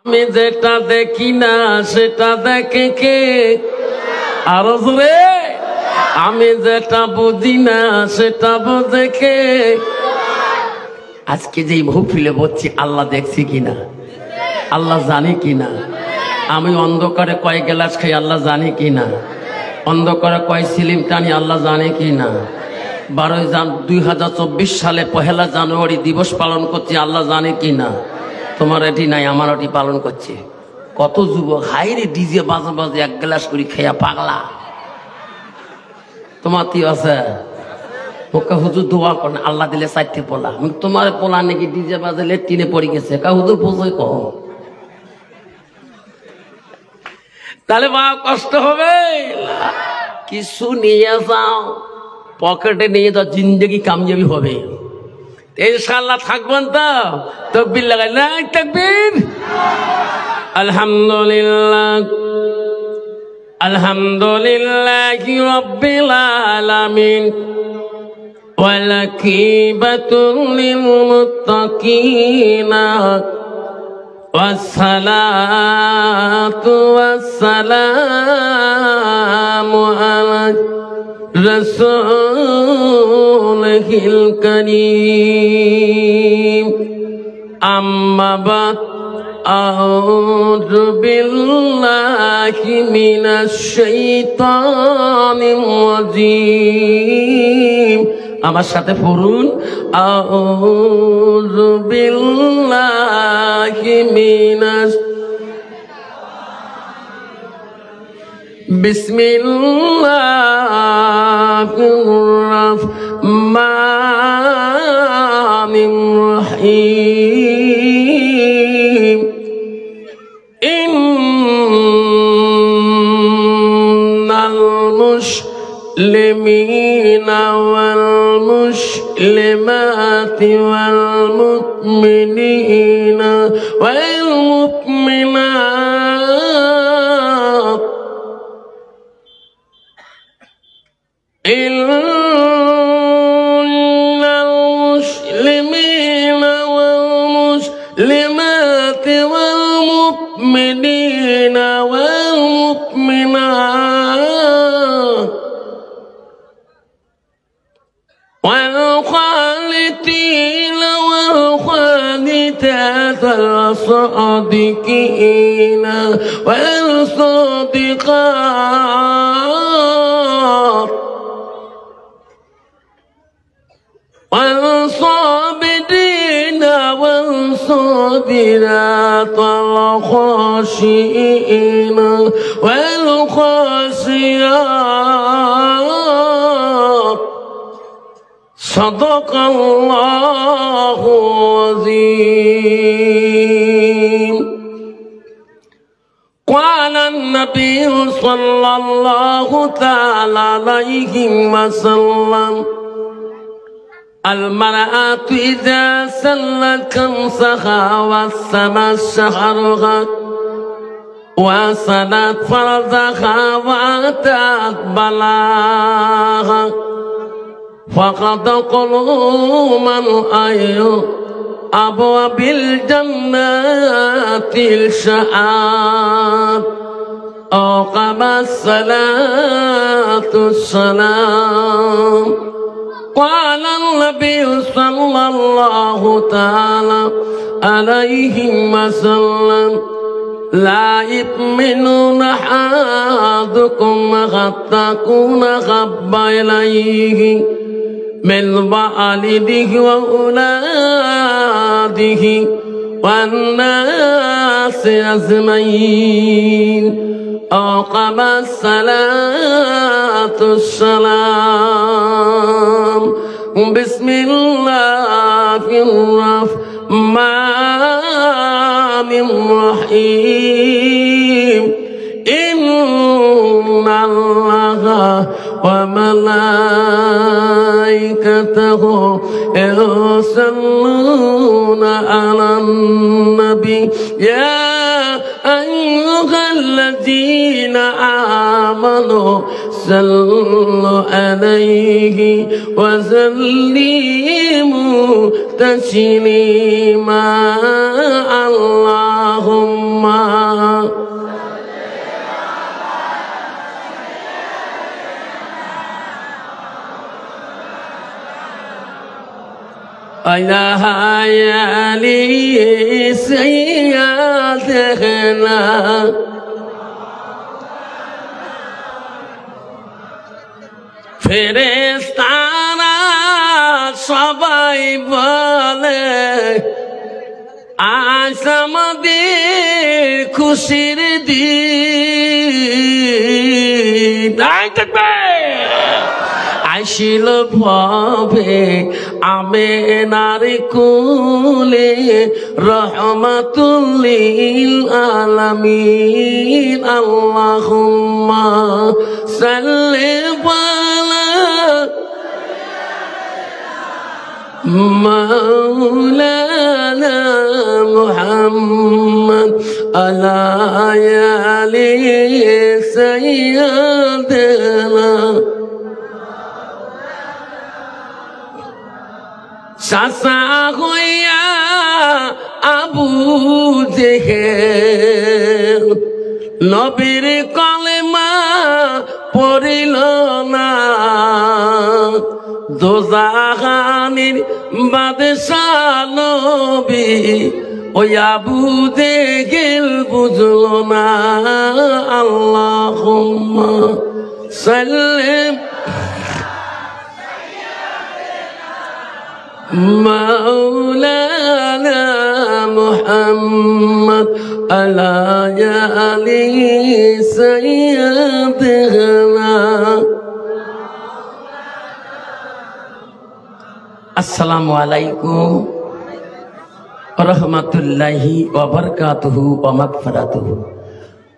আমি যেটা দেখি না সেটা দেখে কে? আরো জোরে। আমি যেটা বুঝি না সেটা বোঝে কে? আজকে যেই মহফিলে বলছি আল্লাহ দেখছি কিনা, আল্লাহ জানে কিনা? আমি অন্ধকারে কয় গ্লাস খাই আল্লাহ জানে কিনা? অন্ধকারে কয় সিলিম টানি আল্লাহ জানে কিনা? 2024 সালে 1 জানুয়ারি দিবস পালন করছি আল্লাহ জানে কিনা? তোমার এটি নাই আমার এটি পালন করছে। কত যুবক হাইরে ডিজে বাজে বাজে 1 গ্লাস করে খেয়া পাগলা। তোমার কি আছে? ওকে হুজুর দোয়া করেন আল্লাহ দিলে 4টি পোলা। তোমার পোলা নাকি ডিজে বাজে লেট্রিনে পড়ে গেছে, কা হুজুর বোঝাই কম। তাহলে মা কষ্ট হবে। কিছু নিয়ে যাও, পকেটে নিয়ে যাও, জিন্দেগি কামিয়াবি হবে ইনশাআল্লাহ। থাকবেন তো? তাকবীর লাগাই না, তাকবীর। আলহামদুলিল্লাহ আলহামদুলিল্লাহি রাব্বিল আলামিন ওয়াল আকিবাতুল লিল মুত্তাকিন ওয়াসসালাতু ওয়াসসালামু আলা রাসূলিল কারীম। আম্মা বাদ, আউযু বিল্লাহি মিনাশ শাইতানির রাজীম। আমার সাথে পড়ুন, আউযু বিল্লাহি মিনাশ, বিসমিল্লাহির রাহমানির রাহিম। ইন্নাল মুসলিমিনা ওয়াল মুসলিমাতি ওয়াল মুমিনিনা ওয়াল মুমিনাত ইন্নাল মুসলিমিনা ওয়াল মুসলিমাতি ওয়াল মুমিনিনা ওয়াল মুমিনাত ওয়াল খানিতিনা ওয়াল খানিতাত ওয়াল সাদিকিনা ওয়াল সাদিকাত والصابرين والصابرات والخاشعين والخاشعات صدق الله العظيم. قال النبي صلى الله تعالى عليه وسلم المرأة إذا سلت خمسها وسمت شهرها وصلت فرضها وأتت بلاغها فقد قلوما أيها أبواب الجنات الشعاب أقام الصلاة السلام. قال النبي صلى الله تعالى عليه وسلم لا يؤمن أحدكم حتى يكون أحب إليه من والده وأولاده والناس أجمعين. أقام الصلاة السلام. بسم الله الرحمن الرحيم. إن الله وملائكته يصلون على النبي يا أيها الذين آمنوا صلوا عليه وسلموا تسليما. اللهم আলি সাইয়্যিদানা ফেরেশতারা সবাই বলে আজ আমাদের খুশির দিন আসিল ভাবে আমেনার কোলে রহমাতুল লিল আলামিন আল্লাহুম্মা সাল্লি আলা মাওলানা মুহাম্মদ আলা আলি সাইয়্যিদানা চাচা হইয়া আবু জেহেল নবীর কলেমা পড়িল না দোজাহানির বাদশাহ নবী ওই আবু জেহেল বুঝল না আল্লাহুম্মা সাল্লি মাওলানা মুহাম্মদ আলা আলি সাইয়্যিদানা। আসসালামু আলাইকুম ওয়া রাহমাতুল্লাহি ওয়া বারাকাতুহু ওয়া মাগফিরাতুহু।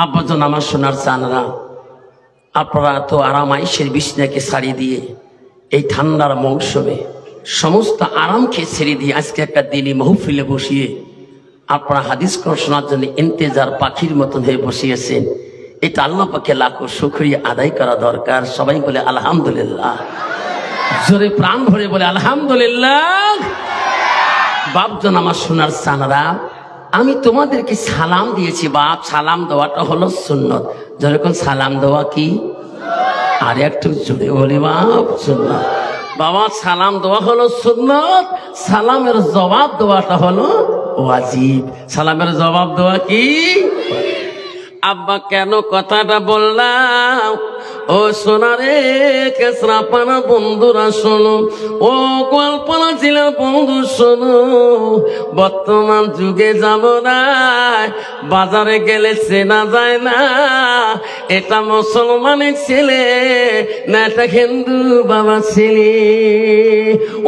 আব্বাজান আমার সোনার চানরা, আপনারা তো আরামাইশের বিছনাকে ছাড়িয়ে দিয়ে এই ঠান্ডার মৌসুমে সমস্ত আরামকে ছেড়ে দিয়ে আজকে একটা দিনই মাহফিলে বসিয়ে আপনারা হাদিস শোনার জন্য ইন্তেজার পাখির মতন হয়ে বসিয়েছেন। এটা আল্লাহ পাকে লাখো শুকরিয়া আদায় করা দরকার। সবাই বলে আলহামদুলিল্লাহ, জোরে প্রাণ ভরে বলে আলহামদুলিল্লাহ। বাপজন আমার সোনার চানারা, আমি তোমাদেরকে সালাম দিয়েছি বাপ। সালাম দেওয়াটা হলো সুন্নত। যেরকম সালাম দেওয়া কি, আর একটু জোরে বলি বাপ সুন্নত। বাবা সালাম দেওয়া হলো সুন্নত, সালামের জবাব দেওয়াটা হলো ওয়াজিব। সালামের জবাব দেওয়া কি? আব্বা কেন কথাটা বললাম? ও সোনারে কেসরাপানা বন্ধুরা শোনো, ও গোয়ালপাড়া জেলার বন্ধু শোনো, বর্তমান যুগে যাব না, বাজারে গেলে চেনা যায় না এটা মুসলমানের ছেলে না এটা হিন্দু বাবা ছেলে।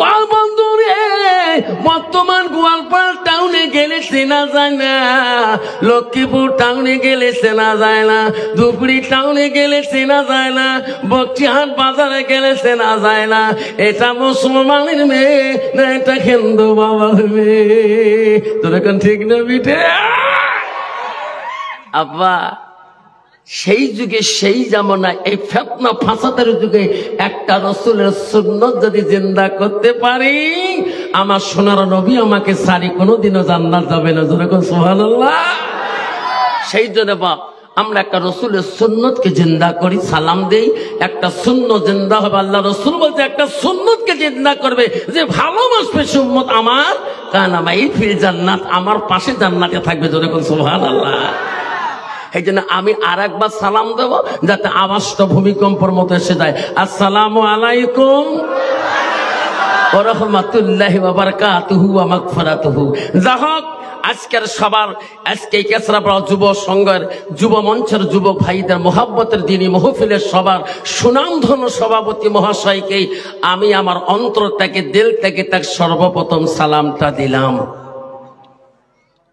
ও বন্ধু রে, বর্তমান গোয়ালপাড়া টাউনে গেলে চেনা যায় না, লক্ষ্মীপুর টাউনে গেলে চেনা যায় না, ধুবড়ি টাউনে গেলে চেনা যায় না, বক্সিহাট বাজারে গেলে চেনা যায় না এটা মুসলমানের মেয়ে না এটা হিন্দু বাবার মেয়ে। তোর এখন ঠিক না বিটে? আব্বা সেই যুগে সেই জামানায় এই ফিতনা ফাসাদের যুগে একটা রাসূলের সুন্নাত যদি জিন্দা করতে পারি, আমার সোনার নবী আমাকে সারি কোনোদিনও জান্নাত যাবে না। যেরকম সুবহানাল্লাহ। সেই জন্য বাপ আমরা একটা রসুলের সুন্নতকে জিন্দা করি, সালাম দেই, একটা সুন্নত জিন্দা হবে। আল্লাহ রসুল বলতে একটা সুন্নতকে জিন্দা করবে যে ভালোবাসবে সুন্নত আমার কানামাই ফিল জান্নাত, আমার পাশে জান্নাতে থাকবে। যেরকম সুবহানাল্লাহ। এই জন্য আমি আর একবার সালাম দেবো যাতে আওয়াজটা ভূমিকম্পর মতো এসে যায়। আসসালামু আলাইকুম ওয়া রাহমাতুল্লাহি ওয়া বারাকাতুহু ওয়া মাগফিরাতুহু। যা হোক, আজকের সবার আজকে কেসরাপাড়া যুব সংঘের যুব মঞ্চের যুবক ভাইদের মোহাব্বতের দিনই মহফিলের সবার সুনামধন্য সভাপতি মহাশয়কে আমি আমার অন্তর থেকে দিল থেকে তার সর্বপ্রথম সালামটা দিলাম।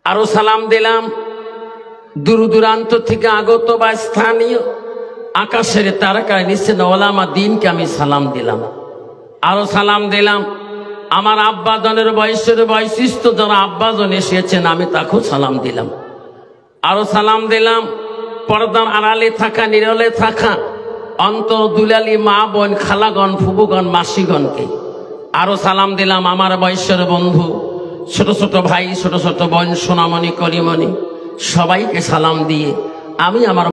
আরো সালাম দিলাম দূর দূরান্ত থেকে আগত বা স্থানীয় আকাশের তারকায় নিশ্চিত ওলামা দিনকে আমি সালাম দিলাম। আরো সালাম দিলাম আমার আব্বাজনের বয়সের বৈশিষ্ট্য যারা আব্বাজন এসেছেন আমি তাকেও সালাম দিলাম। আরো সালাম দিলাম পর্দার আড়ালে থাকা নিরলে থাকা অন্তর দুলালি মা বোন খালাগণ ফুবুগণ মাসিগণকে। আরো সালাম দিলাম আমার বয়সের বন্ধু ছোট ছোট ভাই ছোট ছোট বোন সোনামণি করিমণি সবাইকে সালাম দিয়ে আমি আমার